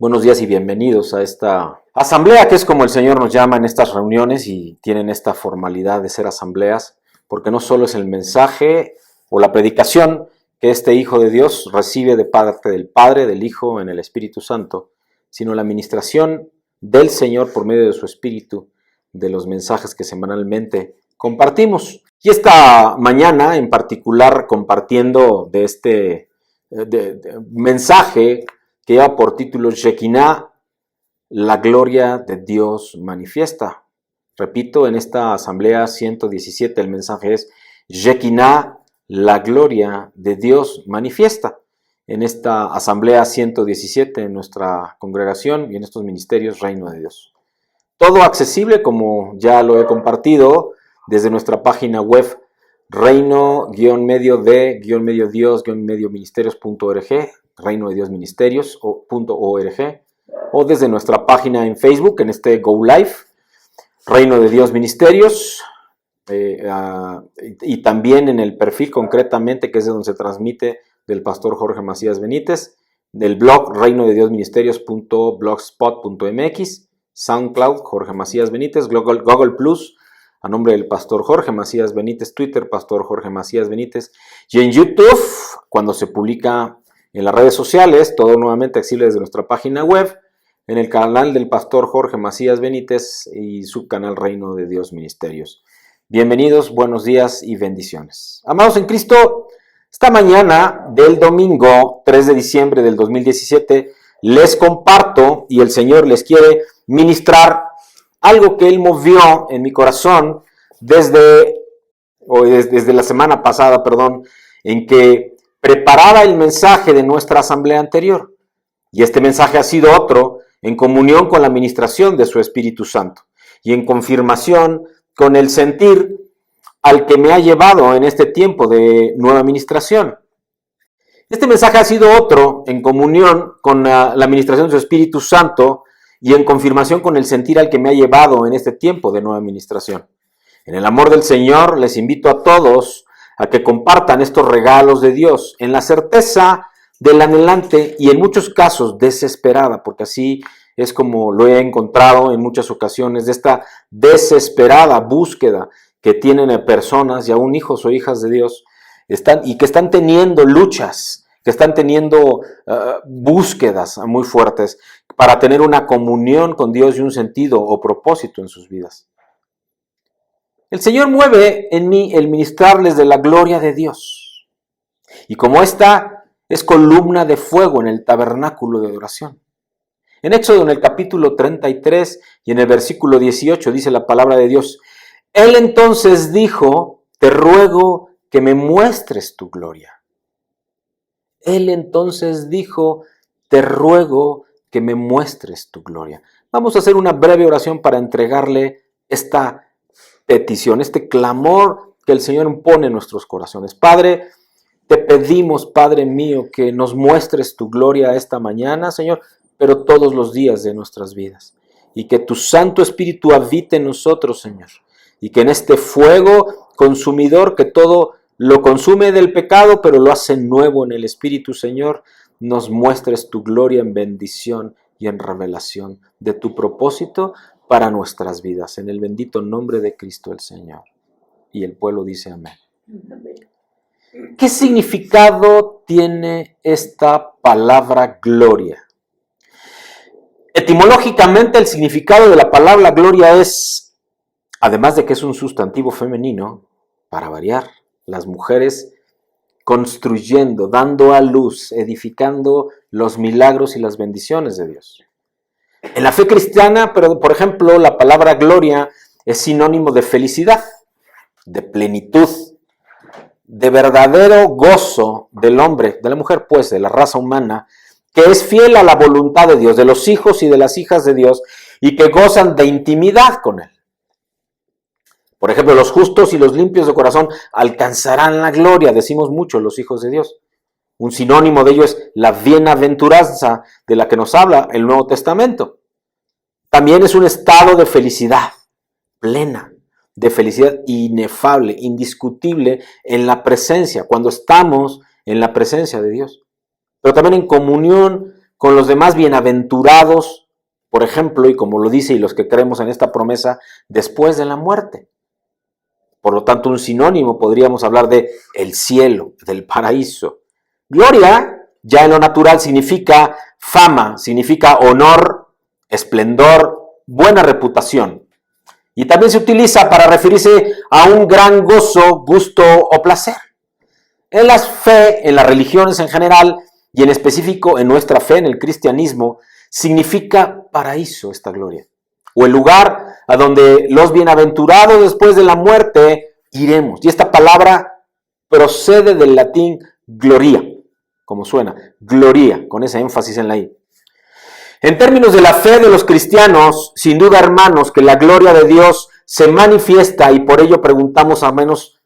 Buenos días y bienvenidos a esta asamblea, que es como el Señor nos llama en estas reuniones y tienen esta formalidad de ser asambleas, porque no solo es el mensaje o la predicación que este Hijo de Dios recibe de parte del Padre, del Hijo en el Espíritu Santo, sino la administración del Señor por medio de su Espíritu, de los mensajes que semanalmente compartimos. Y esta mañana en particular compartiendo de este mensaje que lleva por título Shekinah, la gloria de Dios manifiesta. Repito, en esta asamblea 117 el mensaje es Shekinah, la gloria de Dios manifiesta. En esta asamblea 117 en nuestra congregación y en estos ministerios Reino de Dios. Todo accesible, como ya lo he compartido, desde nuestra página web reino-de-dios-ministerios.org, Reino de Dios Ministerios.org, o desde nuestra página en Facebook, en este Go Live, Reino de Dios Ministerios, y también en el perfil concretamente, que es de donde se transmite, del pastor Jorge Macías Benítez, del blog reinodediosministerios.blogspot.mx, SoundCloud, Jorge Macías Benítez, Google Plus, a nombre del pastor Jorge Macías Benítez, Twitter, pastor Jorge Macías Benítez, y en YouTube, cuando se publica en las redes sociales, todo nuevamente accesible desde nuestra página web, en el canal del pastor Jorge Macías Benítez y su canal Reino de Dios Ministerios. Bienvenidos, buenos días y bendiciones. Amados en Cristo, esta mañana del domingo 3 de diciembre del 2017 les comparto y el Señor les quiere ministrar algo que Él movió en mi corazón desde la semana pasada, en que preparaba el mensaje de nuestra asamblea anterior. Y este mensaje ha sido otro en comunión con la ministración de su Espíritu Santo y en confirmación con el sentir al que me ha llevado en este tiempo de nueva ministración. Este mensaje ha sido otro en comunión con la ministración de su Espíritu Santo y en confirmación con el sentir al que me ha llevado en este tiempo de nueva ministración. En el amor del Señor les invito a todos a que compartan estos regalos de Dios en la certeza del anhelante y en muchos casos desesperada, porque así es como lo he encontrado en muchas ocasiones, de esta desesperada búsqueda que tienen personas y aún hijos o hijas de Dios que están teniendo luchas, que están teniendo búsquedas muy fuertes para tener una comunión con Dios y un sentido o propósito en sus vidas. El Señor mueve en mí el ministrarles de la gloria de Dios. Y como esta es columna de fuego en el tabernáculo de adoración. En Éxodo, en el capítulo 33 y en el versículo 18 dice la palabra de Dios: Él entonces dijo, te ruego que me muestres tu gloria. Él entonces dijo, te ruego que me muestres tu gloria. Vamos a hacer una breve oración para entregarle esta petición, este clamor que el Señor pone en nuestros corazones. Padre, te pedimos, Padre mío, que nos muestres tu gloria esta mañana, Señor, pero todos los días de nuestras vidas. Y que tu Santo Espíritu habite en nosotros, Señor. Y que en este fuego consumidor que todo lo consume del pecado, pero lo hace nuevo en el Espíritu, Señor, nos muestres tu gloria en bendición y en revelación de tu propósito para nuestras vidas, en el bendito nombre de Cristo el Señor. Y el pueblo dice amén. ¿Qué significado tiene esta palabra gloria? Etimológicamente el significado de la palabra gloria es, además de que es un sustantivo femenino, para variar, las mujeres construyendo, dando a luz, edificando los milagros y las bendiciones de Dios. En la fe cristiana, pero por ejemplo, la palabra gloria es sinónimo de felicidad, de plenitud, de verdadero gozo del hombre, de la mujer, pues, de la raza humana, que es fiel a la voluntad de Dios, de los hijos y de las hijas de Dios, y que gozan de intimidad con Él. Por ejemplo, los justos y los limpios de corazón alcanzarán la gloria, decimos mucho los hijos de Dios. Un sinónimo de ello es la bienaventuranza de la que nos habla el Nuevo Testamento. También es un estado de felicidad plena, de felicidad inefable, indiscutible en la presencia, cuando estamos en la presencia de Dios. Pero también en comunión con los demás bienaventurados, por ejemplo, y como lo dice y los que creemos en esta promesa, después de la muerte. Por lo tanto, un sinónimo podríamos hablar de el cielo, del paraíso. Gloria, ya en lo natural, significa fama, significa honor, esplendor, buena reputación. Y también se utiliza para referirse a un gran gozo, gusto o placer. En la fe, en las religiones en general, y en específico en nuestra fe, en el cristianismo, significa paraíso esta gloria. O el lugar a donde los bienaventurados después de la muerte iremos. Y esta palabra procede del latín gloria, como suena, gloria, con ese énfasis en la I. En términos de la fe de los cristianos, sin duda, hermanos, que la gloria de Dios se manifiesta y por ello preguntamos al menos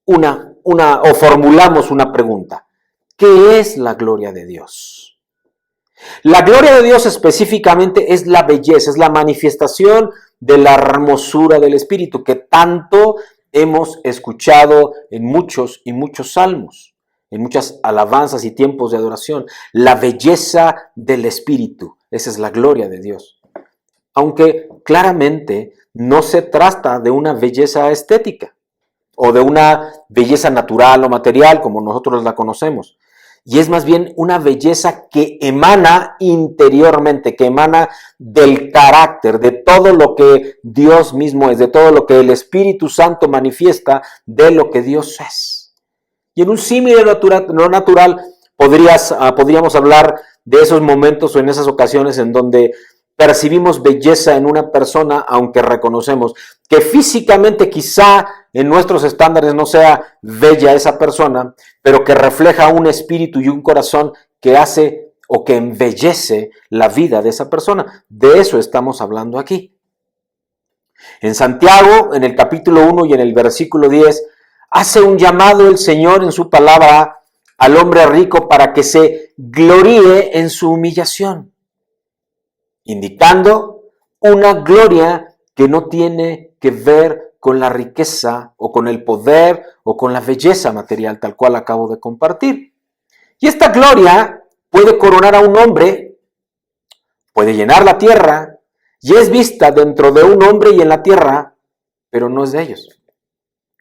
o formulamos una pregunta. ¿Qué es la gloria de Dios? La gloria de Dios específicamente es la belleza, es la manifestación de la hermosura del Espíritu que tanto hemos escuchado en muchos y muchos salmos, en muchas alabanzas y tiempos de adoración. La belleza del Espíritu, esa es la gloria de Dios. Aunque claramente no se trata de una belleza estética o de una belleza natural o material como nosotros la conocemos. Y es más bien una belleza que emana interiormente, que emana del carácter, de todo lo que Dios mismo es, de todo lo que el Espíritu Santo manifiesta de lo que Dios es. Y en un símil no natural podríamos hablar de esos momentos o en esas ocasiones en donde percibimos belleza en una persona, aunque reconocemos que físicamente quizá en nuestros estándares no sea bella esa persona, pero que refleja un espíritu y un corazón que hace o que embellece la vida de esa persona. De eso estamos hablando aquí. En Santiago, en el capítulo 1 y en el versículo 10, hace un llamado el Señor en su palabra al hombre rico para que se gloríe en su humillación, indicando una gloria que no tiene que ver con la riqueza o con el poder o con la belleza material tal cual acabo de compartir. Y esta gloria puede coronar a un hombre, puede llenar la tierra y es vista dentro de un hombre y en la tierra, pero no es de ellos.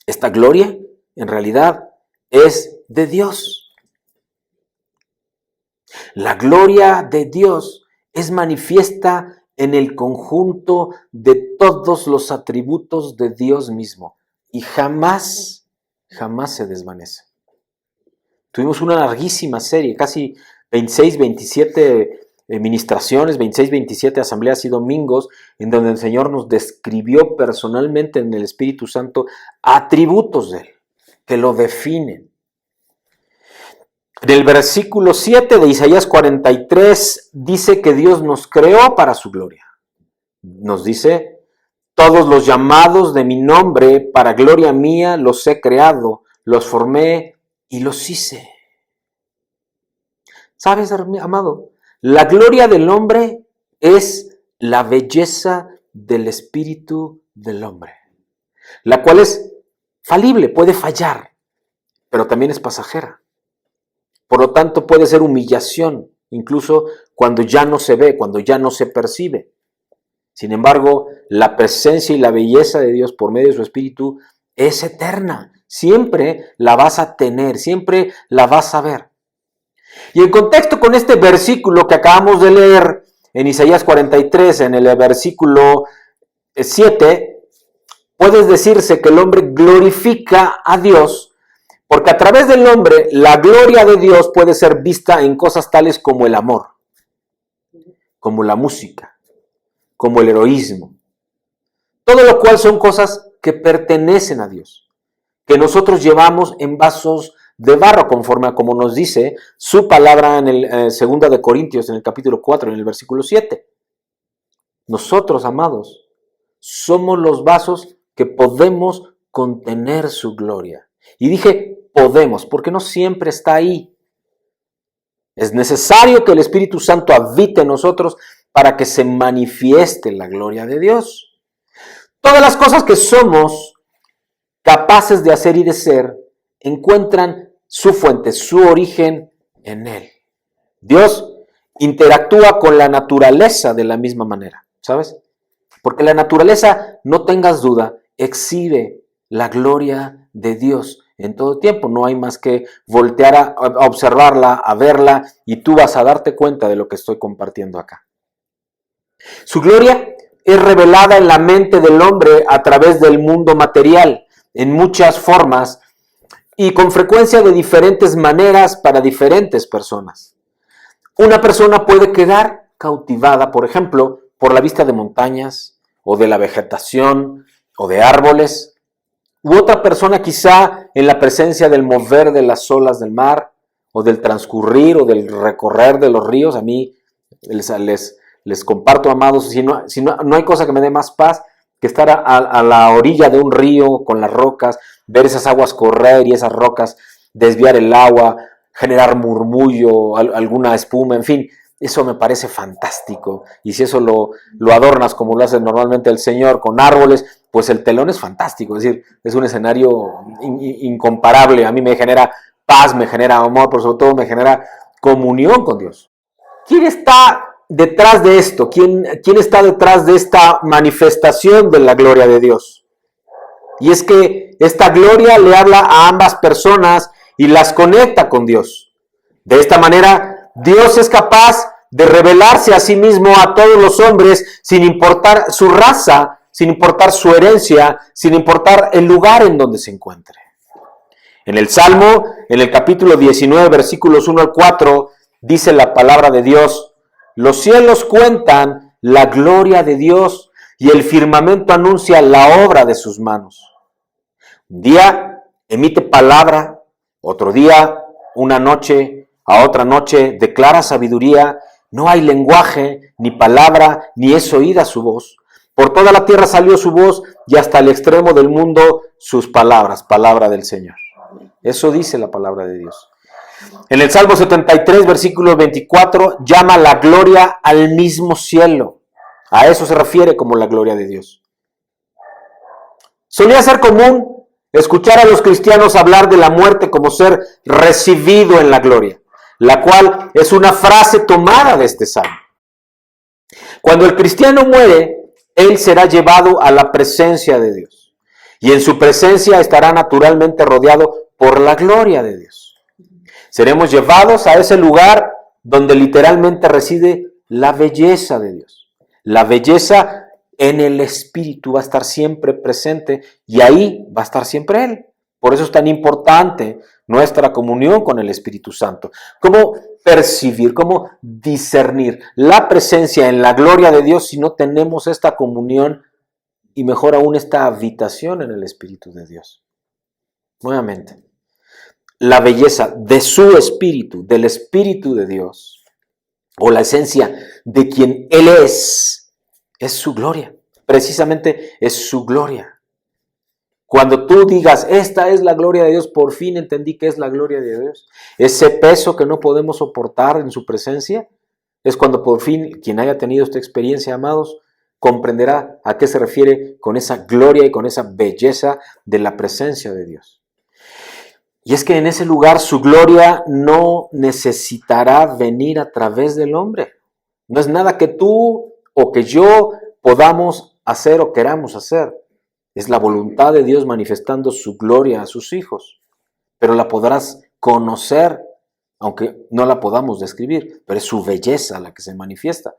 Esta gloria en realidad es de Dios. La gloria de Dios es manifiesta en el conjunto de todos los atributos de Dios mismo y jamás se desvanece. Tuvimos una larguísima serie, casi 26, 27 ministraciones, 26, 27 asambleas y domingos, en donde el Señor nos describió personalmente en el Espíritu Santo atributos de Él, que lo definen. En el versículo 7 de Isaías 43 dice que Dios nos creó para su gloria. Nos dice, todos los llamados de mi nombre para gloria mía los he creado, los formé y los hice. ¿Sabes, amado? La gloria del hombre es la belleza del espíritu del hombre, la cual es falible, puede fallar, pero también es pasajera. Por lo tanto, puede ser humillación, incluso cuando ya no se ve, cuando ya no se percibe. Sin embargo, la presencia y la belleza de Dios por medio de su Espíritu es eterna. Siempre la vas a tener, siempre la vas a ver. Y en contexto con este versículo que acabamos de leer en Isaías 43, en el versículo 7, puede decirse que el hombre glorifica a Dios, porque a través del hombre la gloria de Dios puede ser vista en cosas tales como el amor, como la música, como el heroísmo. Todo lo cual son cosas que pertenecen a Dios, que nosotros llevamos en vasos de barro, conforme a como nos dice su palabra en el 2 de Corintios, en el capítulo 4, en el versículo 7. Nosotros, amados, somos los vasos que podemos contener su gloria. Y dije podemos, porque no siempre está ahí. Es necesario que el Espíritu Santo habite en nosotros para que se manifieste la gloria de Dios. Todas las cosas que somos capaces de hacer y de ser encuentran su fuente, su origen en Él. Dios interactúa con la naturaleza de la misma manera, ¿sabes? Porque la naturaleza, no tengas duda, exhibe la gloria de Dios en todo tiempo. No hay más que voltear a observarla, a verla, y tú vas a darte cuenta de lo que estoy compartiendo acá. Su gloria es revelada en la mente del hombre a través del mundo material, en muchas formas y con frecuencia de diferentes maneras para diferentes personas. Una persona puede quedar cautivada, por ejemplo, por la vista de montañas o de la vegetación o de árboles, u otra persona quizá en la presencia del mover de las olas del mar o del transcurrir o del recorrer de los ríos. A mí les comparto, amados, no hay cosa que me dé más paz que estar a la orilla de un río con las rocas, ver esas aguas correr y esas rocas desviar el agua, generar murmullo, alguna espuma, en fin, eso me parece fantástico. Y si eso lo adornas como lo hace normalmente el Señor con árboles, pues el telón es fantástico. Es decir, es un escenario incomparable. A mí me genera paz, me genera amor, pero sobre todo me genera comunión con Dios. ¿Quién está detrás de esto? ¿Quién está detrás de esta manifestación de la gloria de Dios? Y es que esta gloria le habla a ambas personas y las conecta con Dios. De esta manera, Dios es capaz de revelarse a sí mismo a todos los hombres sin importar su raza, sin importar su herencia, sin importar el lugar en donde se encuentre. En el Salmo, en el capítulo 19, versículos 1 al 4, dice la palabra de Dios: los cielos cuentan la gloria de Dios y el firmamento anuncia la obra de sus manos. Un día emite palabra, otro día, una noche, a otra noche, declara sabiduría. No hay lenguaje, ni palabra, ni es oída su voz. Por toda la tierra salió su voz y hasta el extremo del mundo sus palabras, palabra del Señor. Eso dice la palabra de Dios. En el Salmo 73, versículo 24, llama la gloria al mismo cielo. A eso se refiere como la gloria de Dios. Solía ser común escuchar a los cristianos hablar de la muerte como ser recibido en la gloria, la cual es una frase tomada de este salmo. Cuando el cristiano muere, él será llevado a la presencia de Dios, y en su presencia estará naturalmente rodeado por la gloria de Dios. Seremos llevados a ese lugar donde literalmente reside la belleza de Dios. La belleza en el Espíritu va a estar siempre presente y ahí va a estar siempre Él. Por eso es tan importante nuestra comunión con el Espíritu Santo. ¿Cómo percibir, cómo discernir la presencia en la gloria de Dios si no tenemos esta comunión y mejor aún esta habitación en el Espíritu de Dios? Nuevamente, la belleza de su Espíritu, del Espíritu de Dios, o la esencia de quien Él es su gloria. Precisamente es su gloria. Cuando tú digas, esta es la gloria de Dios, por fin entendí que es la gloria de Dios. Ese peso que no podemos soportar en su presencia, es cuando por fin quien haya tenido esta experiencia, amados, comprenderá a qué se refiere con esa gloria y con esa belleza de la presencia de Dios. Y es que en ese lugar su gloria no necesitará venir a través del hombre. No es nada que tú o que yo podamos hacer o queramos hacer. Es la voluntad de Dios manifestando su gloria a sus hijos. Pero la podrás conocer, aunque no la podamos describir, pero es su belleza la que se manifiesta.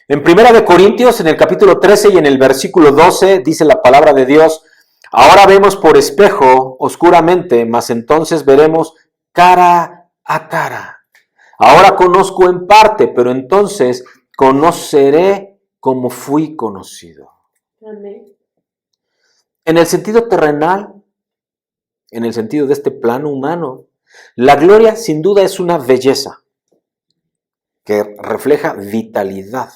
En 1 Corintios, en el capítulo 13 y en el versículo 12, dice la palabra de Dios: ahora vemos por espejo, oscuramente, mas entonces veremos cara a cara. Ahora conozco en parte, pero entonces conoceré como fui conocido. Amén. En el sentido terrenal, en el sentido de este plano humano, la gloria sin duda es una belleza que refleja vitalidad,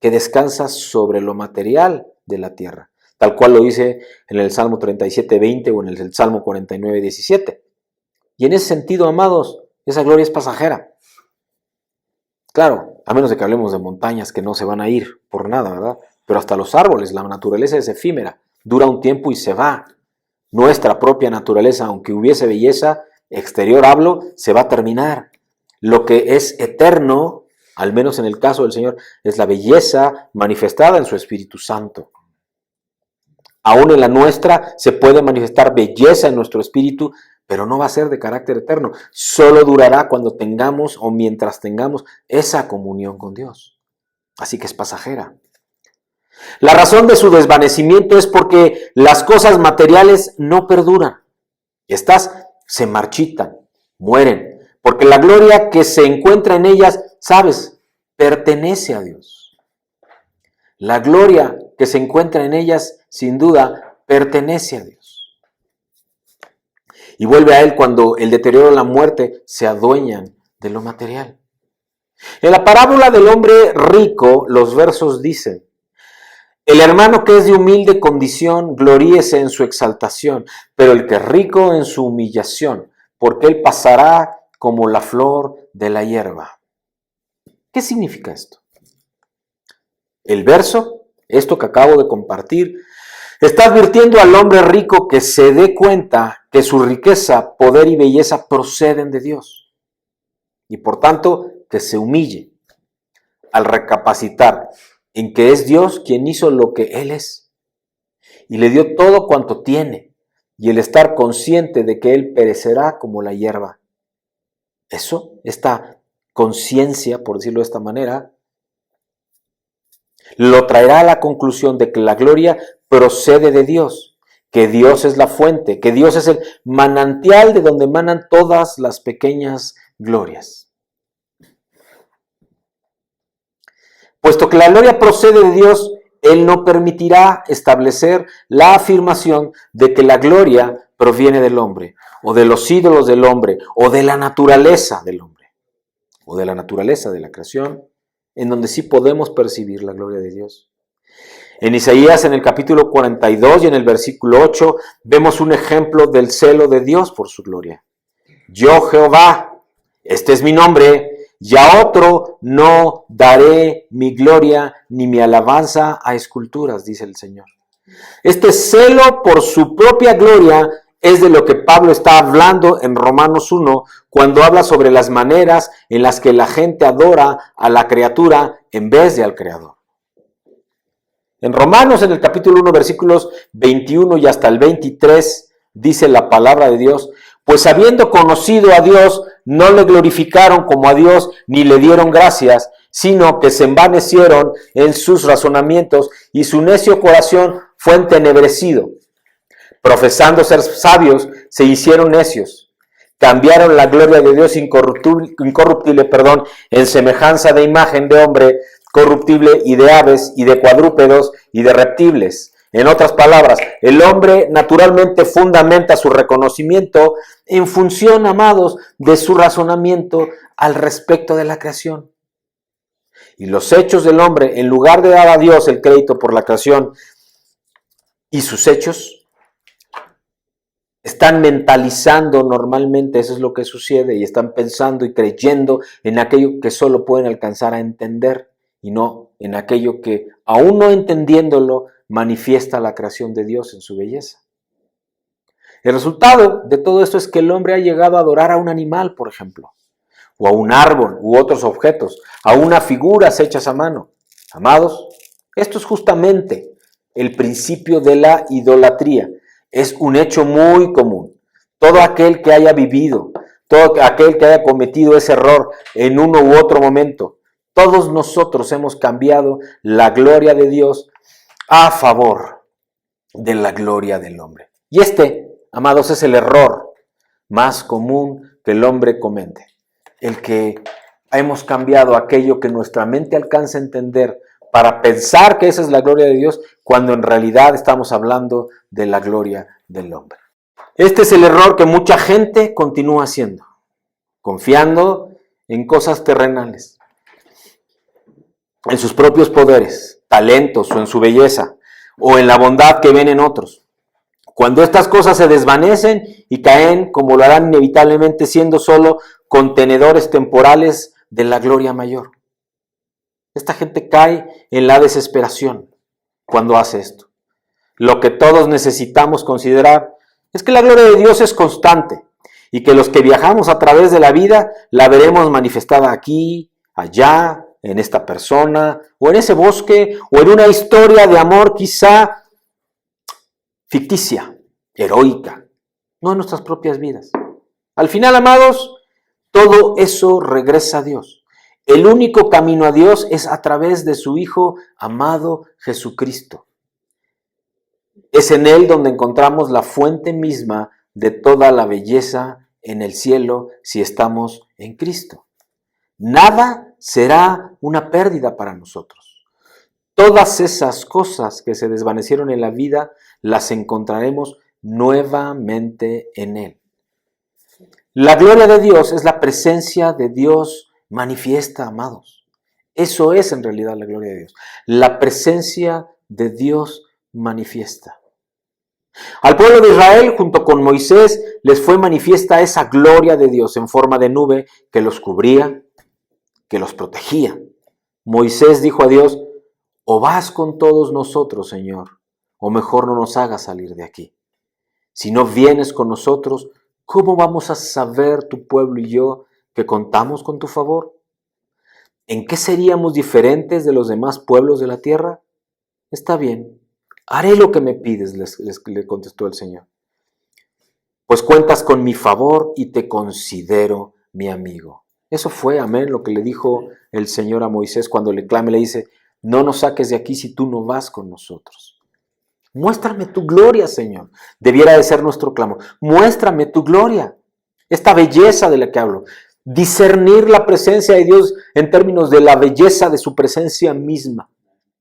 que descansa sobre lo material de la tierra, tal cual lo dice en el Salmo 37:20 o en el Salmo 49:17. Y en ese sentido, amados, esa gloria es pasajera. Claro, a menos de que hablemos de montañas que no se van a ir por nada, ¿verdad? Pero hasta los árboles, la naturaleza es efímera, dura un tiempo y se va. Nuestra propia naturaleza, aunque hubiese belleza, exterior hablo, se va a terminar. Lo que es eterno, al menos en el caso del Señor, es la belleza manifestada en su Espíritu Santo. Aún en la nuestra se puede manifestar belleza en nuestro espíritu, pero no va a ser de carácter eterno. Solo durará cuando tengamos o mientras tengamos esa comunión con Dios. Así que es pasajera. La razón de su desvanecimiento es porque las cosas materiales no perduran. Estas se marchitan, mueren, porque la gloria que se encuentra en ellas, ¿sabes?, pertenece a Dios. La gloria que se encuentra en ellas, sin duda, pertenece a Dios. Y vuelve a Él cuando el deterioro y la muerte se adueñan de lo material. En la parábola del hombre rico, los versos dicen: el hermano que es de humilde condición, gloríese en su exaltación, pero el que es rico en su humillación, porque él pasará como la flor de la hierba. ¿Qué significa esto? El verso, esto que acabo de compartir, está advirtiendo al hombre rico que se dé cuenta que su riqueza, poder y belleza proceden de Dios. Y por tanto, que se humille al recapacitar en que es Dios quien hizo lo que Él es. Y le dio todo cuanto tiene. Y el estar consciente de que Él perecerá como la hierba. Eso, esta conciencia, por decirlo de esta manera, lo traerá a la conclusión de que la gloria procede de Dios, que Dios es la fuente, que Dios es el manantial de donde emanan todas las pequeñas glorias. Puesto que la gloria procede de Dios, Él no permitirá establecer la afirmación de que la gloria proviene del hombre, o de los ídolos del hombre, o de la naturaleza del hombre, o de la naturaleza de la creación, en donde sí podemos percibir la gloria de Dios. En Isaías, en el capítulo 42 y en el versículo 8, vemos un ejemplo del celo de Dios por su gloria. Yo, Jehová, este es mi nombre, y a otro no daré mi gloria ni mi alabanza a esculturas, dice el Señor. Este celo por su propia gloria es de lo que Pablo está hablando en Romanos 1, cuando habla sobre las maneras en las que la gente adora a la criatura en vez de al Creador. En Romanos, en el capítulo 1, versículos 21 y hasta el 23, dice la palabra de Dios: pues habiendo conocido a Dios, no le glorificaron como a Dios, ni le dieron gracias, sino que se envanecieron en sus razonamientos, y su necio corazón fue entenebrecido. Profesando ser sabios, se hicieron necios. Cambiaron la gloria de Dios incorruptible, en semejanza de imagen de hombre corruptible, y de aves, y de cuadrúpedos, y de reptiles. En otras palabras, el hombre naturalmente fundamenta su reconocimiento en función, amados, de su razonamiento al respecto de la creación. Y los hechos del hombre, en lugar de dar a Dios el crédito por la creación y sus hechos, están mentalizando normalmente, eso es lo que sucede, y están pensando y creyendo en aquello que solo pueden alcanzar a entender, y no en aquello que, aún no entendiéndolo, manifiesta la creación de Dios en su belleza. El resultado de todo esto es que el hombre ha llegado a adorar a un animal, por ejemplo, o a un árbol u otros objetos, a unas figuras hechas a mano. Amados, esto es justamente el principio de la idolatría. Es un hecho muy común. Todo aquel que haya vivido, todo aquel que haya cometido ese error en uno u otro momento, todos nosotros hemos cambiado la gloria de Dios a favor de la gloria del hombre. Y amados, es el error más común que el hombre comete. El que hemos cambiado aquello que nuestra mente alcanza a entender para pensar que esa es la gloria de Dios, cuando en realidad estamos hablando de la gloria del hombre. Este es el error que mucha gente continúa haciendo, confiando en cosas terrenales, en sus propios poderes, talentos, o en su belleza, o en la bondad que ven en otros. Cuando estas cosas se desvanecen y caen, como lo harán inevitablemente, siendo solo contenedores temporales de la gloria mayor. Esta gente cae en la desesperación cuando hace esto. Lo que todos necesitamos considerar es que la gloria de Dios es constante y que los que viajamos a través de la vida la veremos manifestada aquí, allá, en esta persona, o en ese bosque, o en una historia de amor quizá ficticia, heroica, no en nuestras propias vidas. Al final, amados, todo eso regresa a Dios. El único camino a Dios es a través de su Hijo amado Jesucristo. Es en Él donde encontramos la fuente misma de toda la belleza en el cielo si estamos en Cristo. Nada será una pérdida para nosotros. Todas esas cosas que se desvanecieron en la vida las encontraremos nuevamente en Él. La gloria de Dios es la presencia de Dios manifiesta, amados. Eso es en realidad la gloria de Dios. La presencia de Dios manifiesta. Al pueblo de Israel, junto con Moisés, les fue manifiesta esa gloria de Dios en forma de nube que los cubría, que los protegía. Moisés dijo a Dios: o vas con todos nosotros, Señor, o mejor no nos hagas salir de aquí. Si no vienes con nosotros, ¿cómo vamos a saber tu pueblo y yo que contamos con tu favor? ¿En qué seríamos diferentes de los demás pueblos de la tierra? Está bien, haré lo que me pides, le contestó el Señor. Pues cuentas con mi favor y te considero mi amigo. Eso fue, amén, lo que le dijo el Señor a Moisés cuando le clama y le dice: no nos saques de aquí si tú no vas con nosotros. Muéstrame tu gloria, Señor. Debiera de ser nuestro clamor. Muéstrame tu gloria. Esta belleza de la que hablo. Discernir la presencia de Dios en términos de la belleza de su presencia misma,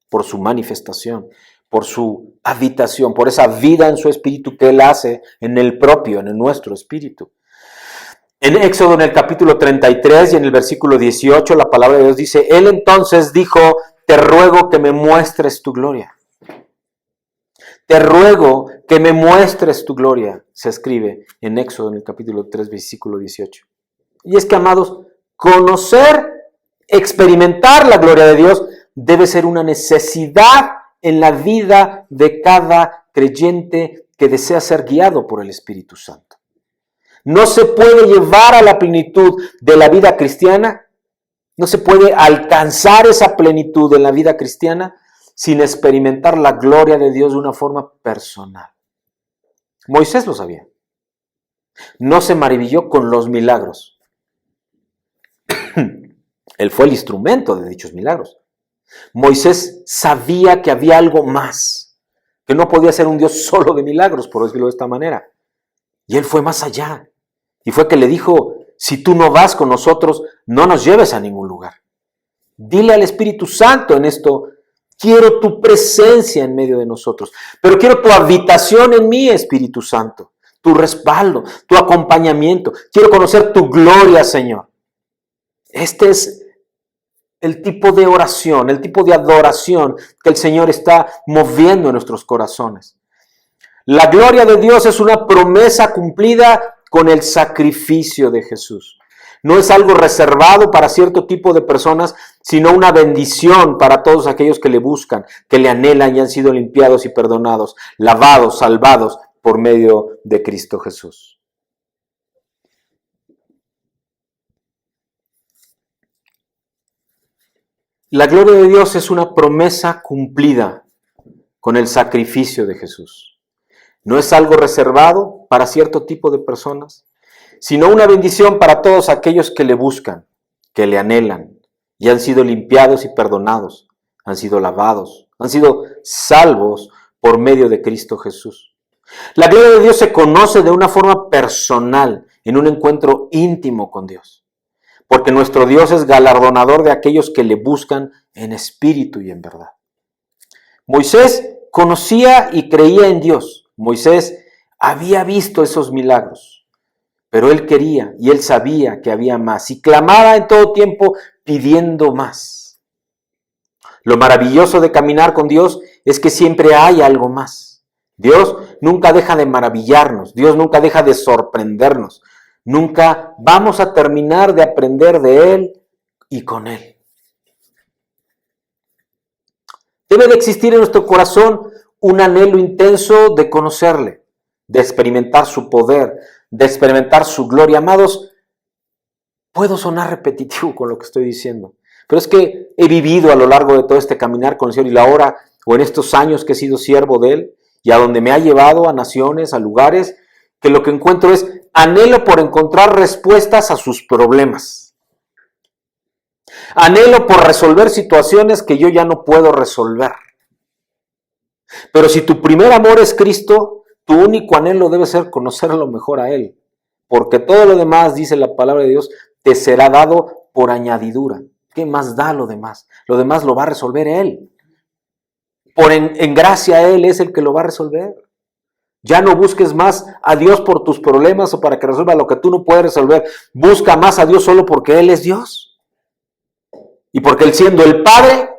por su manifestación, por su habitación, por esa vida en su espíritu que Él hace en el propio, en el nuestro espíritu. En Éxodo, en el capítulo 33 y en el versículo 18, la palabra de Dios dice: Él entonces dijo: te ruego que me muestres tu gloria. Te ruego que me muestres tu gloria, se escribe en Éxodo, en el capítulo 3, versículo 18. Y es que, amados, conocer, experimentar la gloria de Dios debe ser una necesidad en la vida de cada creyente que desea ser guiado por el Espíritu Santo. No se puede llevar a la plenitud de la vida cristiana, no se puede alcanzar esa plenitud en la vida cristiana sin experimentar la gloria de Dios de una forma personal. Moisés lo sabía. No se maravilló con los milagros. Él fue el instrumento de dichos milagros. Moisés sabía que había algo más, que no podía ser un Dios solo de milagros, por decirlo de esta manera. Y él fue más allá. Y fue que le dijo: si tú no vas con nosotros, no nos lleves a ningún lugar. Dile al Espíritu Santo en esto: quiero tu presencia en medio de nosotros, pero quiero tu habitación en mí, Espíritu Santo, tu respaldo, tu acompañamiento. Quiero conocer tu gloria, Señor. Este es el tipo de oración, el tipo de adoración que el Señor está moviendo en nuestros corazones. La gloria de Dios es una promesa cumplida con el sacrificio de Jesús. No es algo reservado para cierto tipo de personas, sino una bendición para todos aquellos que le buscan, que le anhelan y han sido limpiados y perdonados, lavados, salvados por medio de Cristo Jesús. La gloria de Dios es una promesa cumplida con el sacrificio de Jesús. No es algo reservado para cierto tipo de personas, sino una bendición para todos aquellos que le buscan, que le anhelan y han sido limpiados y perdonados, han sido lavados, han sido salvos por medio de Cristo Jesús. La gloria de Dios se conoce de una forma personal, en un encuentro íntimo con Dios, porque nuestro Dios es galardonador de aquellos que le buscan en espíritu y en verdad. Moisés conocía y creía en Dios. Moisés había visto esos milagros, pero él quería y él sabía que había más y clamaba en todo tiempo pidiendo más. Lo maravilloso de caminar con Dios es que siempre hay algo más. Dios nunca deja de maravillarnos, Dios nunca deja de sorprendernos, nunca vamos a terminar de aprender de Él y con Él. Debe de existir en nuestro corazón un anhelo intenso de conocerle, de experimentar su poder, de experimentar su gloria. Amados, puedo sonar repetitivo con lo que estoy diciendo, pero es que he vivido a lo largo de todo este caminar con el Señor y la hora, o en estos años que he sido siervo de Él, y a donde me ha llevado a naciones, a lugares, que lo que encuentro es anhelo por encontrar respuestas a sus problemas. Anhelo por resolver situaciones que yo ya no puedo resolver. Pero si tu primer amor es Cristo, tu único anhelo debe ser conocerlo mejor a Él. Porque todo lo demás, dice la palabra de Dios, te será dado por añadidura. ¿Qué más da lo demás? Lo demás lo va a resolver Él. En gracia Él es el que lo va a resolver. Ya no busques más a Dios por tus problemas o para que resuelva lo que tú no puedes resolver. Busca más a Dios solo porque Él es Dios. Y porque Él, siendo el Padre,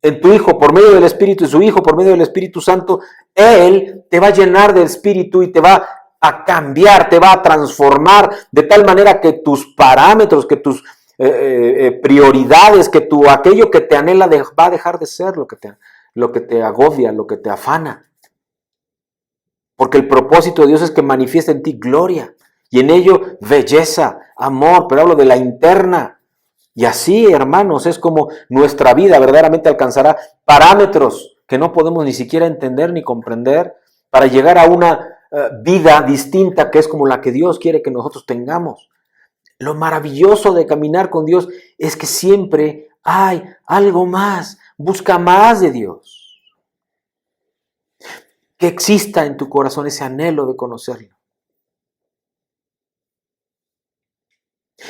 en tu Hijo por medio del Espíritu y su Hijo por medio del Espíritu Santo, Él te va a llenar del Espíritu y te va a cambiar, te va a transformar de tal manera que tus parámetros, que tus prioridades, que aquello que te anhela va a dejar de ser lo que te agobia, lo que te afana. Porque el propósito de Dios es que manifieste en ti gloria y en ello belleza, amor, pero hablo de la interna. Y así, hermanos, es como nuestra vida verdaderamente alcanzará parámetros que no podemos ni siquiera entender ni comprender para llegar a una vida distinta que es como la que Dios quiere que nosotros tengamos. Lo maravilloso de caminar con Dios es que siempre hay algo más. Busca más de Dios. Que exista en tu corazón ese anhelo de conocerlo.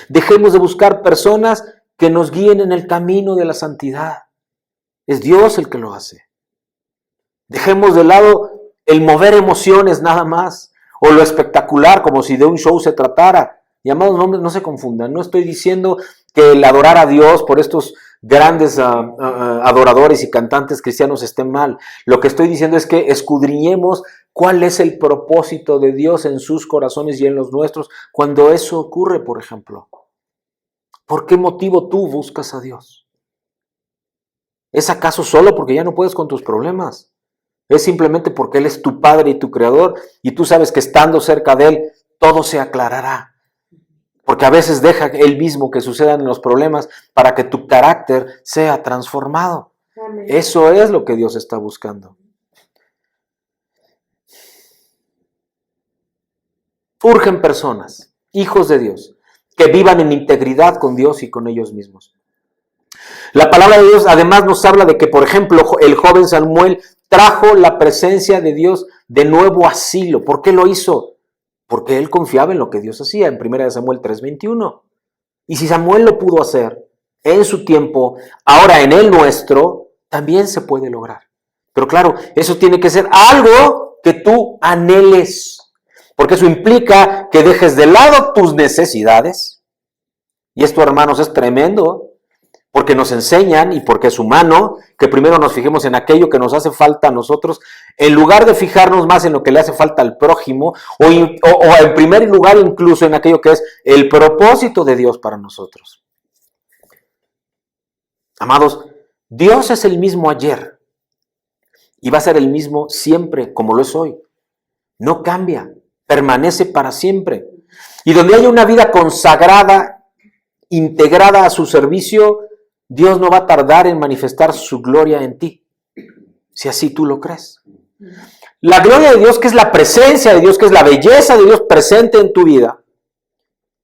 Dejemos de buscar personas que nos guíen en el camino de la santidad. Es Dios el que lo hace. Dejemos de lado el mover emociones nada más, o lo espectacular, como si de un show se tratara. Y amados, no se confundan, no estoy diciendo que el adorar a Dios por estos grandes adoradores y cantantes cristianos estén mal. Lo que estoy diciendo es que escudriñemos cuál es el propósito de Dios en sus corazones y en los nuestros cuando eso ocurre, por ejemplo. ¿Por qué motivo tú buscas a Dios? ¿Es acaso solo porque ya no puedes con tus problemas? ¿Es simplemente porque Él es tu Padre y tu Creador y tú sabes que estando cerca de Él todo se aclarará? Porque a veces deja Él mismo que sucedan los problemas para que tu carácter sea transformado. Amén. Eso es lo que Dios está buscando. Urgen personas, hijos de Dios, que vivan en integridad con Dios y con ellos mismos. La palabra de Dios además nos habla de que, por ejemplo, el joven Samuel trajo la presencia de Dios de nuevo a Silo. ¿Por qué lo hizo? Porque él confiaba en lo que Dios hacía, en 1 Samuel 3:21. Y si Samuel lo pudo hacer en su tiempo, ahora en el nuestro, también se puede lograr. Pero claro, eso tiene que ser algo que tú anheles. Porque eso implica que dejes de lado tus necesidades. Y esto, hermanos, es tremendo. Porque nos enseñan y porque es humano que primero nos fijemos en aquello que nos hace falta a nosotros, en lugar de fijarnos más en lo que le hace falta al prójimo, o en primer lugar incluso en aquello que es el propósito de Dios para nosotros. Amados, Dios es el mismo ayer y va a ser el mismo siempre como lo es hoy. No cambia, permanece para siempre. Y donde haya una vida consagrada, integrada a su servicio, Dios no va a tardar en manifestar su gloria en ti, si así tú lo crees. La gloria de Dios, que es la presencia de Dios, que es la belleza de Dios presente en tu vida,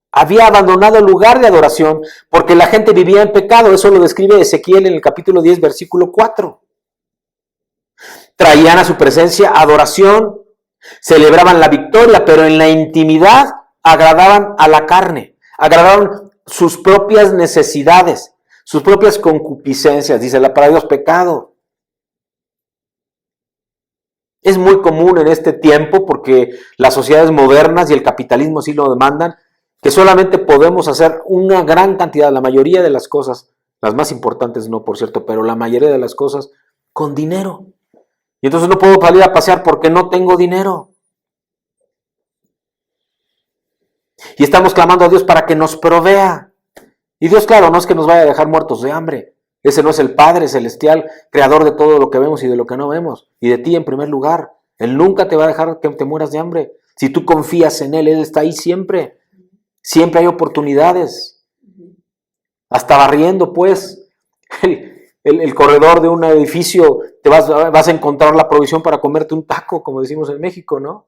había abandonado el lugar de adoración porque la gente vivía en pecado. Eso lo describe Ezequiel en el capítulo 10, versículo 4. Traían a su presencia adoración, celebraban la victoria, pero en la intimidad agradaban a la carne, agradaban sus propias necesidades, sus propias concupiscencias. Dice la palabra de Dios, pecado. Es muy común en este tiempo, porque las sociedades modernas y el capitalismo sí lo demandan, que solamente podemos hacer una gran cantidad, la mayoría de las cosas, las más importantes no, por cierto, pero la mayoría de las cosas con dinero. Y entonces no puedo salir a pasear porque no tengo dinero. Y estamos clamando a Dios para que nos provea. Y Dios, claro, no es que nos vaya a dejar muertos de hambre. Ese no es el Padre Celestial, creador de todo lo que vemos y de lo que no vemos. Y de ti en primer lugar. Él nunca te va a dejar que te mueras de hambre. Si tú confías en Él está ahí siempre. Siempre hay oportunidades. Hasta barriendo, pues, el corredor de un edificio, te vas a encontrar la provisión para comerte un taco, como decimos en México, ¿no?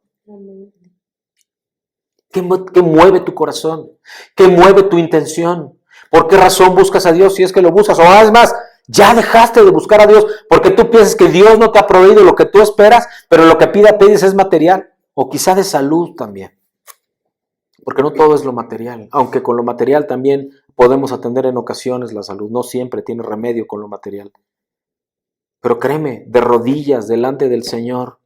¿Qué mueve tu corazón? ¿Qué mueve tu intención? ¿Por qué razón buscas a Dios si es que lo buscas? O es más, ya dejaste de buscar a Dios porque tú piensas que Dios no te ha proveído lo que tú esperas, pero lo que pides es material, o quizá de salud también. Porque no todo es lo material, aunque con lo material también podemos atender en ocasiones la salud. No siempre tiene remedio con lo material. Pero créeme, de rodillas delante del Señor,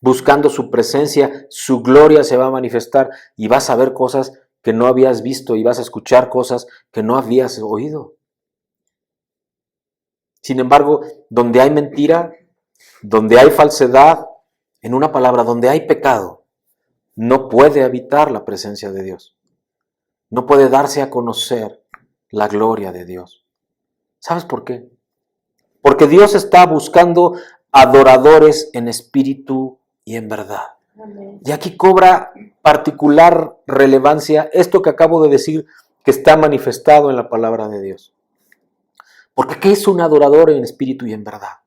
buscando su presencia, su gloria se va a manifestar y vas a ver cosas que no habías visto y vas a escuchar cosas que no habías oído. Sin embargo, donde hay mentira, donde hay falsedad, en una palabra, donde hay pecado, no puede habitar la presencia de Dios. No puede darse a conocer la gloria de Dios. ¿Sabes por qué? Porque Dios está buscando adoradores en espíritu y en verdad. Amén. Y aquí cobra particular relevancia esto que acabo de decir, que está manifestado en la palabra de Dios. Porque ¿qué es un adorador en espíritu y en verdad?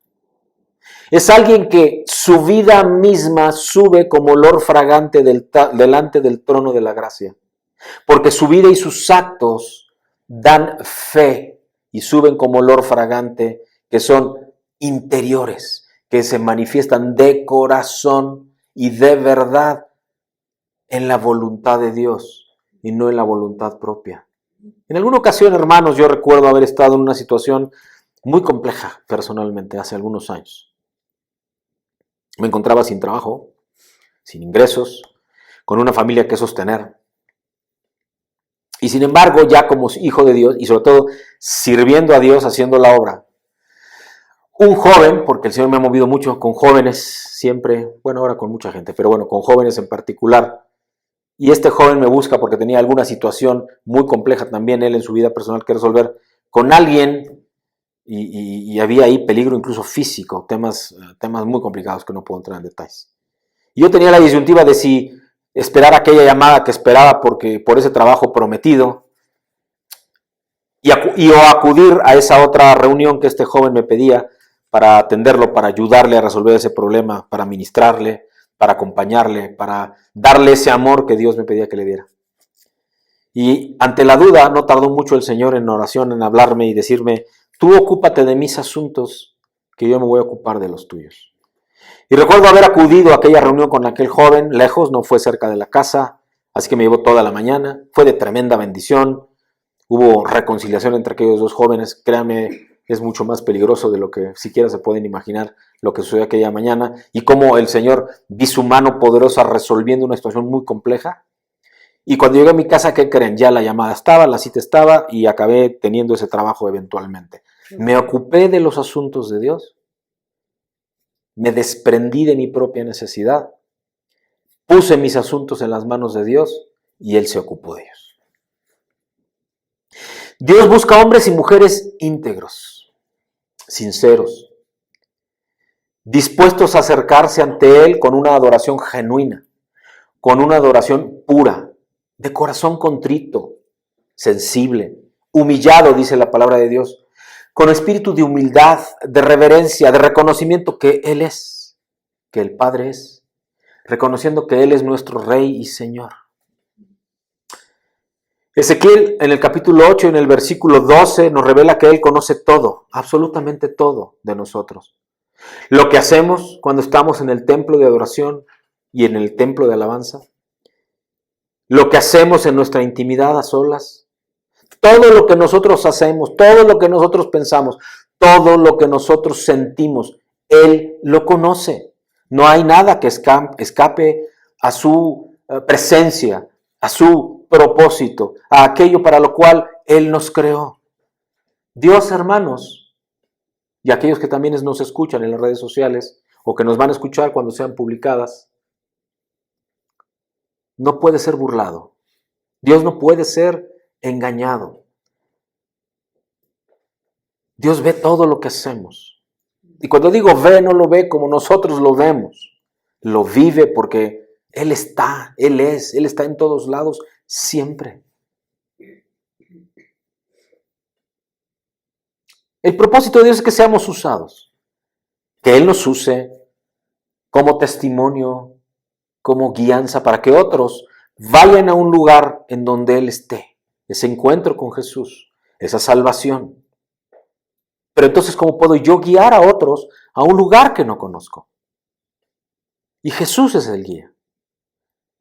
Es alguien que su vida misma sube como olor fragante delante del trono de la gracia. Porque su vida y sus actos dan fe y suben como olor fragante, que son interiores, que se manifiestan de corazón y de verdad en la voluntad de Dios y no en la voluntad propia. En alguna ocasión, hermanos, yo recuerdo haber estado en una situación muy compleja personalmente hace algunos años. Me encontraba sin trabajo, sin ingresos, con una familia que sostener. Y sin embargo, ya como hijo de Dios y sobre todo sirviendo a Dios, haciendo la obra, un joven, porque el Señor me ha movido mucho con jóvenes siempre, bueno, ahora con mucha gente, pero bueno, con jóvenes en particular. Y este joven me busca porque tenía alguna situación muy compleja también él en su vida personal que resolver con alguien y había ahí peligro incluso físico, temas muy complicados que no puedo entrar en detalles. Y yo tenía la disyuntiva de si esperar aquella llamada que esperaba por ese trabajo prometido o acudir a esa otra reunión que este joven me pedía para atenderlo, para ayudarle a resolver ese problema, para ministrarle, para acompañarle, para darle ese amor que Dios me pedía que le diera. Y ante la duda, no tardó mucho el Señor en oración en hablarme y decirme, tú ocúpate de mis asuntos, que yo me voy a ocupar de los tuyos. Y recuerdo haber acudido a aquella reunión con aquel joven, lejos, no fue cerca de la casa, así que me llevó toda la mañana, fue de tremenda bendición, hubo reconciliación entre aquellos dos jóvenes, créanme, es mucho más peligroso de lo que siquiera se pueden imaginar lo que sucedió aquella mañana, y cómo el Señor vi su mano poderosa resolviendo una situación muy compleja. Y cuando llegué a mi casa, ¿qué creen? Ya la llamada estaba, la cita estaba y acabé teniendo ese trabajo eventualmente. Me ocupé de los asuntos de Dios. Me desprendí de mi propia necesidad. Puse mis asuntos en las manos de Dios y Él se ocupó de ellos. Dios busca hombres y mujeres íntegros, sinceros, dispuestos a acercarse ante Él con una adoración genuina, con una adoración pura, de corazón contrito, sensible, humillado, dice la palabra de Dios, con espíritu de humildad, de reverencia, de reconocimiento que Él es, que el Padre es, reconociendo que Él es nuestro Rey y Señor. Ezequiel en el capítulo 8, en el versículo 12, nos revela que Él conoce todo, absolutamente todo de nosotros. Lo que hacemos cuando estamos en el templo de adoración y en el templo de alabanza, lo que hacemos en nuestra intimidad a solas, todo lo que nosotros hacemos, todo lo que nosotros pensamos, todo lo que nosotros sentimos, Él lo conoce. No hay nada que escape a su presencia, a su propósito, a aquello para lo cual Él nos creó. Dios, hermanos, y aquellos que también nos escuchan en las redes sociales o que nos van a escuchar cuando sean publicadas, no puede ser burlado. Dios no puede ser engañado. Dios ve todo lo que hacemos. Y cuando digo ve, no lo ve como nosotros lo vemos. Lo vive porque Él está, Él está en todos lados, siempre. El propósito de Dios es que seamos usados, que Él nos use como testimonio, como guianza para que otros vayan a un lugar en donde Él esté, ese encuentro con Jesús, esa salvación. Pero entonces, ¿cómo puedo yo guiar a otros a un lugar que no conozco? Y Jesús es el guía.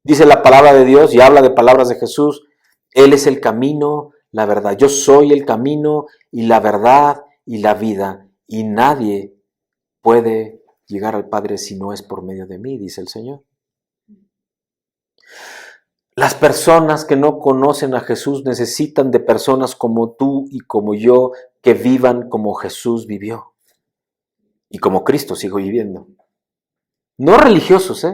Dice la palabra de Dios y habla de palabras de Jesús. Él es el camino, la verdad. Yo soy el camino y la verdad y la vida. Y nadie puede llegar al Padre si no es por medio de mí, dice el Señor. Las personas que no conocen a Jesús necesitan de personas como tú y como yo que vivan como Jesús vivió y como Cristo sigo viviendo. No religiosos,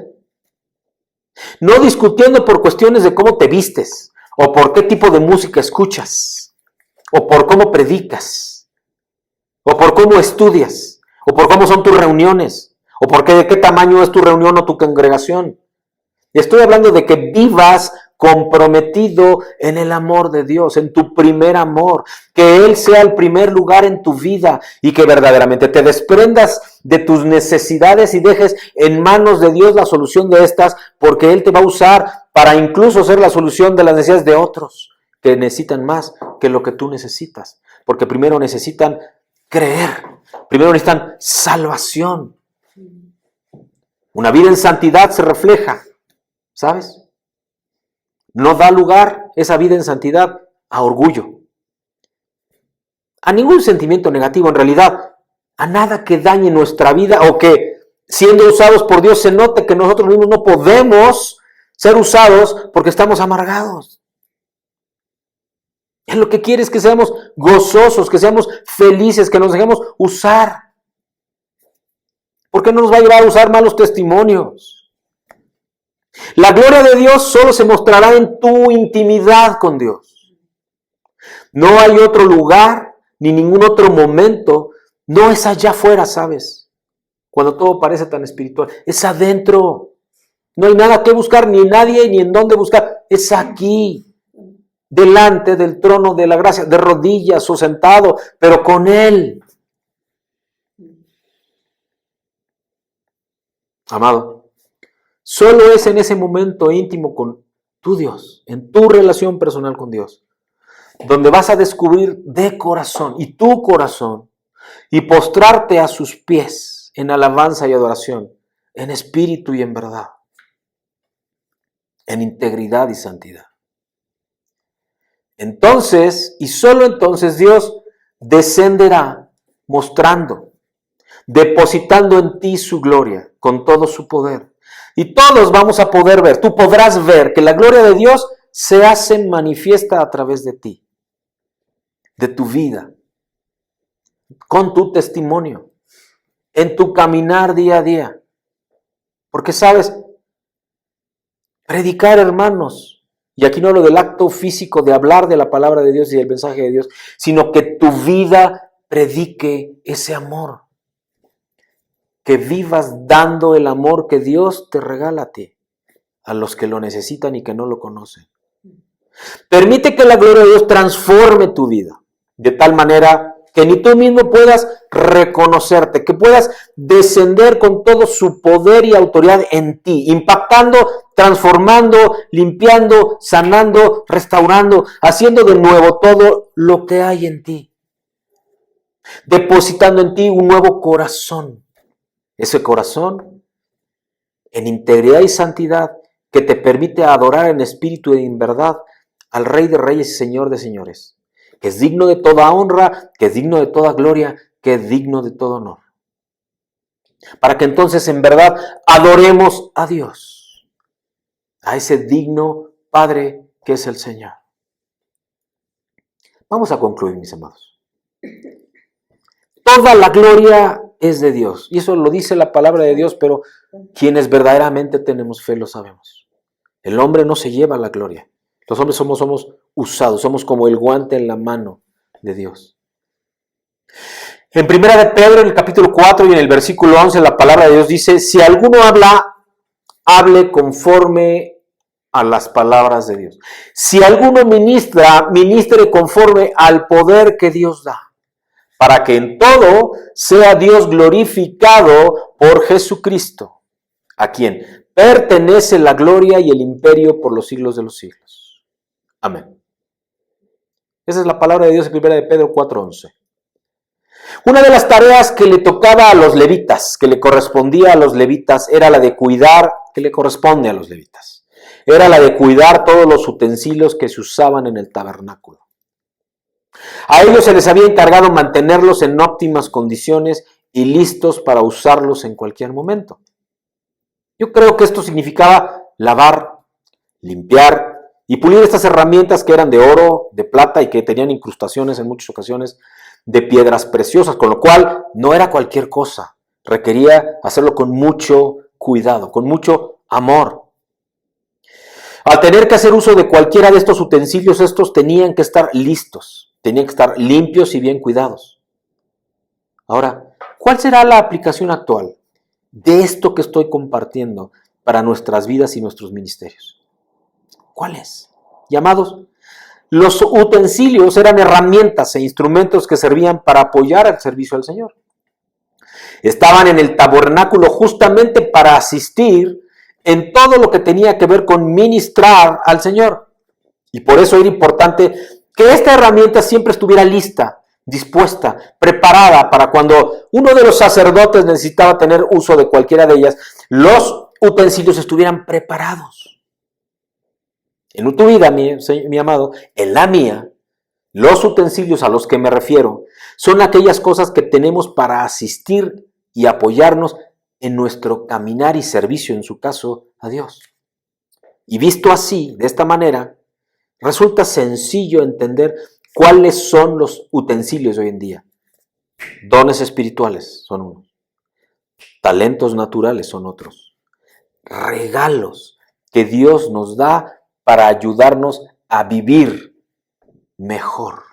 no discutiendo por cuestiones de cómo te vistes o por qué tipo de música escuchas o por cómo predicas o por cómo estudias o por cómo son tus reuniones o por qué de qué tamaño es tu reunión o tu congregación. Estoy hablando de que vivas comprometido en el amor de Dios, en tu primer amor, que Él sea el primer lugar en tu vida y que verdaderamente te desprendas de tus necesidades y dejes en manos de Dios la solución de estas, porque Él te va a usar para incluso ser la solución de las necesidades de otros que necesitan más que lo que tú necesitas, porque primero necesitan creer, primero necesitan salvación. Una vida en santidad se refleja, ¿sabes? No da lugar esa vida en santidad a orgullo, a ningún sentimiento negativo en realidad, a nada que dañe nuestra vida o que siendo usados por Dios se note que nosotros mismos no podemos ser usados porque estamos amargados. Él lo que quiere es que seamos gozosos, que seamos felices, que nos dejemos usar. ¿Por qué no nos va a llevar a usar malos testimonios? La gloria de Dios solo se mostrará en tu intimidad con Dios. No hay otro lugar, ni ningún otro momento. No es allá afuera, ¿sabes? Cuando todo parece tan espiritual. Es adentro. No hay nada que buscar, ni nadie, ni en dónde buscar. Es aquí, delante del trono de la gracia, de rodillas o sentado, pero con Él. Amado, solo es en ese momento íntimo con tu Dios, en tu relación personal con Dios, donde vas a descubrir de corazón y tu corazón y postrarte a sus pies en alabanza y adoración, en espíritu y en verdad, en integridad y santidad. Entonces, y solo entonces, Dios descenderá mostrando, depositando en ti su gloria con todo su poder. Y todos vamos a poder ver, tú podrás ver que la gloria de Dios se hace manifiesta a través de ti, de tu vida, con tu testimonio, en tu caminar día a día. Porque sabes, predicar, hermanos, y aquí no hablo del acto físico de hablar de la palabra de Dios y del mensaje de Dios, sino que tu vida predique ese amor. Que vivas dando el amor que Dios te regala a ti, a los que lo necesitan y que no lo conocen. Permite que la gloria de Dios transforme tu vida, de tal manera que ni tú mismo puedas reconocerte, que puedas descender con todo su poder y autoridad en ti, impactando, transformando, limpiando, sanando, restaurando, haciendo de nuevo todo lo que hay en ti, depositando en ti un nuevo corazón. Ese corazón en integridad y santidad que te permite adorar en espíritu y en verdad al Rey de Reyes y Señor de Señores, que es digno de toda honra, que es digno de toda gloria, que es digno de todo honor. Para que entonces en verdad adoremos a Dios, a ese digno Padre que es el Señor. Vamos a concluir, mis amados. Toda la gloria es de Dios. Y eso lo dice la palabra de Dios, pero quienes verdaderamente tenemos fe lo sabemos. El hombre no se lleva la gloria. Los hombres somos usados, somos como el guante en la mano de Dios. En 1 de Pedro, en el capítulo 4 y en el versículo 11, la palabra de Dios dice, si alguno habla hable conforme a las palabras de Dios. Si alguno ministre conforme al poder que Dios da, para que en todo sea Dios glorificado por Jesucristo, a quien pertenece la gloria y el imperio por los siglos de los siglos. Amén. Esa es la palabra de Dios en 1 de Pedro 4:11. Una de las tareas que le tocaba a los levitas, que le correspondía a los levitas, era la de cuidar, que le corresponde a los levitas, era la de cuidar todos los utensilios que se usaban en el tabernáculo. A ellos se les había encargado mantenerlos en óptimas condiciones y listos para usarlos en cualquier momento. Yo creo que esto significaba lavar, limpiar y pulir estas herramientas que eran de oro, de plata y que tenían incrustaciones en muchas ocasiones de piedras preciosas, con lo cual no era cualquier cosa. Requería hacerlo con mucho cuidado, con mucho amor. Al tener que hacer uso de cualquiera de estos utensilios, estos tenían que estar listos, tenían que estar limpios y bien cuidados. Ahora, ¿cuál será la aplicación actual de esto que estoy compartiendo para nuestras vidas y nuestros ministerios? ¿Cuál es? Llamados, los utensilios eran herramientas e instrumentos que servían para apoyar el servicio al Señor. Estaban en el tabernáculo justamente para asistir en todo lo que tenía que ver con ministrar al Señor. Y por eso era importante que esta herramienta siempre estuviera lista, dispuesta, preparada para cuando uno de los sacerdotes necesitaba tener uso de cualquiera de ellas, los utensilios estuvieran preparados. En tu vida, mi amado, en la mía, los utensilios a los que me refiero son aquellas cosas que tenemos para asistir y apoyarnos en nuestro caminar y servicio, en su caso, a Dios. Y visto así, de esta manera, resulta sencillo entender cuáles son los utensilios hoy en día. Dones espirituales son unos, talentos naturales son otros, regalos que Dios nos da para ayudarnos a vivir mejor.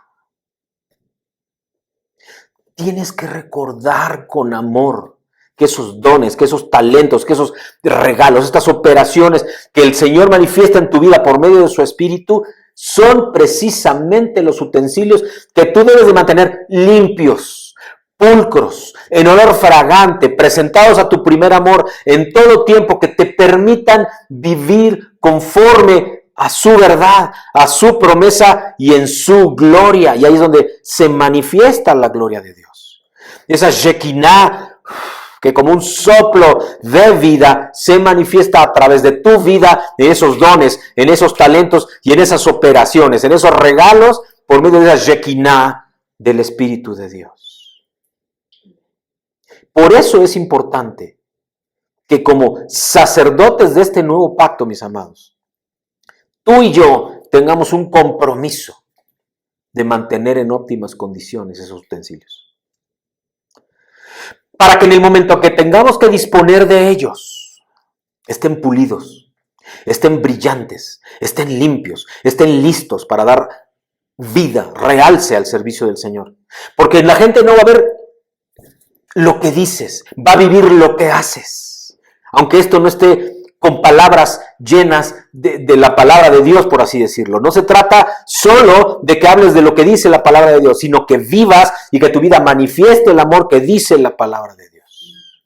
Tienes que recordar con amor que esos dones, que esos talentos, que esos regalos, estas operaciones que el Señor manifiesta en tu vida por medio de su Espíritu, son precisamente los utensilios que tú debes de mantener limpios, pulcros, en olor fragante, presentados a tu primer amor en todo tiempo, que te permitan vivir conforme a su verdad, a su promesa y en su gloria. Y ahí es donde se manifiesta la gloria de Dios. Esa Shekinah que como un soplo de vida se manifiesta a través de tu vida, en esos dones, en esos talentos y en esas operaciones, en esos regalos, por medio de esa Shekinah del Espíritu de Dios. Por eso es importante que como sacerdotes de este nuevo pacto, mis amados, tú y yo tengamos un compromiso de mantener en óptimas condiciones esos utensilios. Para que en el momento que tengamos que disponer de ellos, estén pulidos, estén brillantes, estén limpios, estén listos para dar vida, realce al servicio del Señor. Porque la gente no va a ver lo que dices, va a vivir lo que haces. Aunque esto no esté con palabras llenas de la palabra de Dios, por así decirlo. No se trata solo de que hables de lo que dice la palabra de Dios, sino que vivas y que tu vida manifieste el amor que dice la palabra de Dios.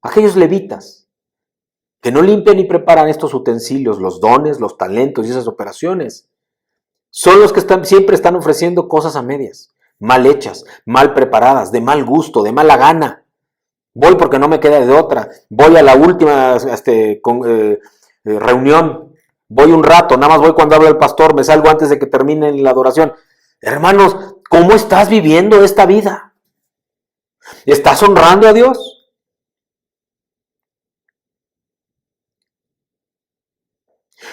Aquellos levitas que no limpian y preparan estos utensilios, los dones, los talentos y esas operaciones, son los que siempre están ofreciendo cosas a medias, mal hechas, mal preparadas, de mal gusto, de mala gana. Voy porque no me queda de otra. Voy a la última reunión. Voy un rato, nada más voy cuando habla el pastor, me salgo antes de que termine la adoración. Hermanos, ¿cómo estás viviendo esta vida? ¿Estás honrando a Dios?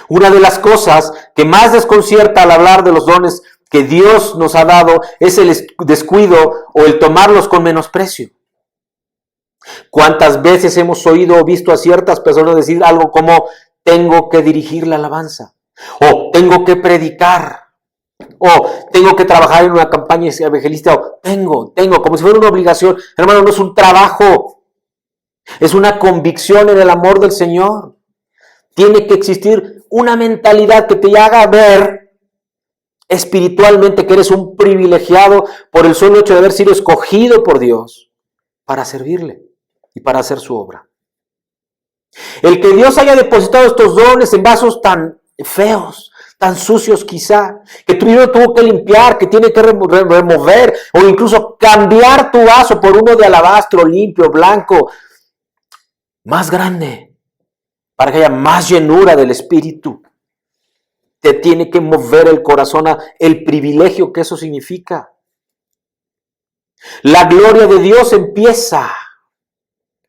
Una de las cosas que más desconcierta al hablar de los dones que Dios nos ha dado es el descuido o el tomarlos con menosprecio. ¿Cuántas veces hemos oído o visto a ciertas personas decir algo como tengo que dirigir la alabanza? O tengo que predicar. O tengo que trabajar en una campaña evangelista. O tengo, como si fuera una obligación. Hermano, no es un trabajo. Es una convicción en el amor del Señor. Tiene que existir una mentalidad que te haga ver espiritualmente que eres un privilegiado por el solo hecho de haber sido escogido por Dios para servirle y para hacer su obra. El que Dios haya depositado estos dones en vasos tan feos, tan sucios quizá, que primero tuvo que limpiar, que tiene que remover o incluso cambiar tu vaso por uno de alabastro limpio, blanco, más grande, para que haya más llenura del Espíritu. Te tiene que mover el corazón a el privilegio que eso significa. La gloria de Dios empieza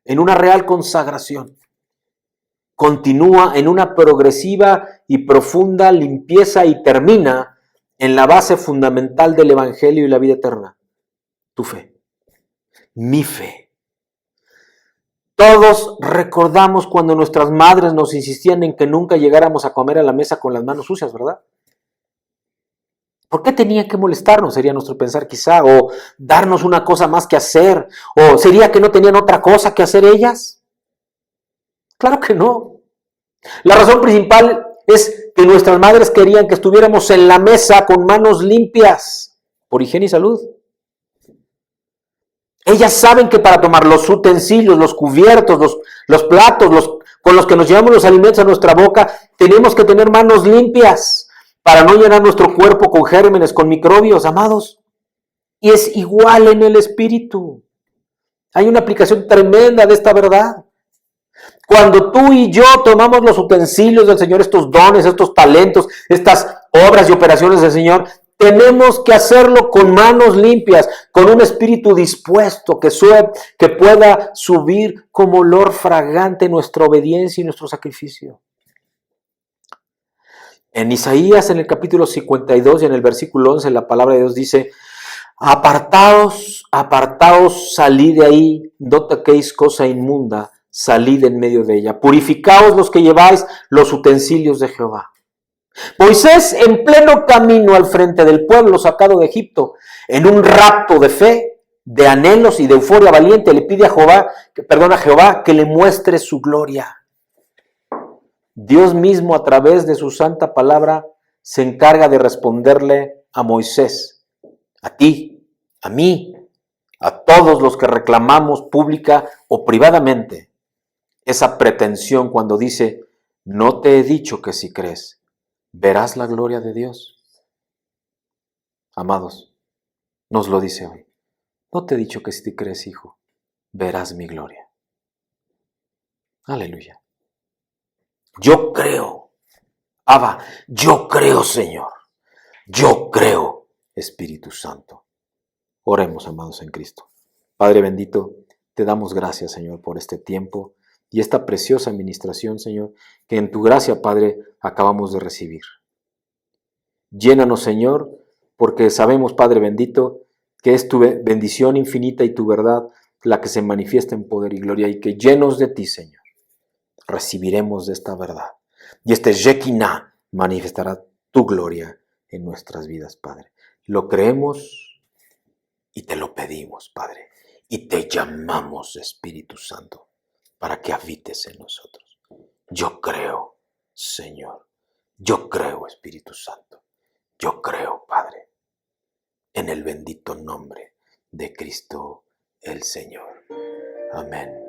en una real consagración. Continúa en una progresiva y profunda limpieza y termina en la base fundamental del Evangelio y la vida eterna. Tu fe. Mi fe. Todos recordamos cuando nuestras madres nos insistían en que nunca llegáramos a comer a la mesa con las manos sucias, ¿verdad? ¿Por qué tenían que molestarnos? Sería nuestro pensar quizá, o darnos una cosa más que hacer, o sería que no tenían otra cosa que hacer ellas. Claro que no. La razón principal es que nuestras madres querían que estuviéramos en la mesa con manos limpias, por higiene y salud. Ellas saben que para tomar los utensilios, los cubiertos, los platos, con los que nos llevamos los alimentos a nuestra boca, tenemos que tener manos limpias para no llenar nuestro cuerpo con gérmenes, con microbios, amados. Y es igual en el espíritu. Hay una aplicación tremenda de esta verdad. Cuando tú y yo tomamos los utensilios del Señor, estos dones, estos talentos, estas obras y operaciones del Señor, tenemos que hacerlo con manos limpias, con un espíritu dispuesto que pueda subir como olor fragante nuestra obediencia y nuestro sacrificio. En Isaías, en el capítulo 52 y en el versículo 11, la palabra de Dios dice: apartaos, apartaos, salid de ahí, no toquéis cosa inmunda, salid en medio de ella. Purificaos los que lleváis los utensilios de Jehová. Moisés, en pleno camino al frente del pueblo sacado de Egipto, en un rapto de fe, de anhelos y de euforia valiente, le pide a Jehová que le muestre su gloria. Dios mismo, a través de su santa palabra, se encarga de responderle a Moisés, a ti, a mí, a todos los que reclamamos pública o privadamente esa pretensión cuando dice: no te he dicho que si crees, verás la gloria de Dios. Amados, nos lo dice hoy. No te he dicho que si crees, hijo, verás mi gloria. Aleluya. Yo creo, Abba, yo creo, Señor. Yo creo, Espíritu Santo. Oremos, amados en Cristo. Padre bendito, te damos gracias, Señor, por este tiempo y esta preciosa administración, Señor, que en tu gracia, Padre, acabamos de recibir. Llénanos, Señor, porque sabemos, Padre bendito, que es tu bendición infinita y tu verdad la que se manifiesta en poder y gloria, y que llenos de ti, Señor, recibiremos de esta verdad. Y este Shekinah manifestará tu gloria en nuestras vidas, Padre. Lo creemos y te lo pedimos, Padre. Y te llamamos, Espíritu Santo, para que habites en nosotros. Yo creo, Señor. Yo creo, Espíritu Santo. Yo creo, Padre, en el bendito nombre de Cristo el Señor. Amén.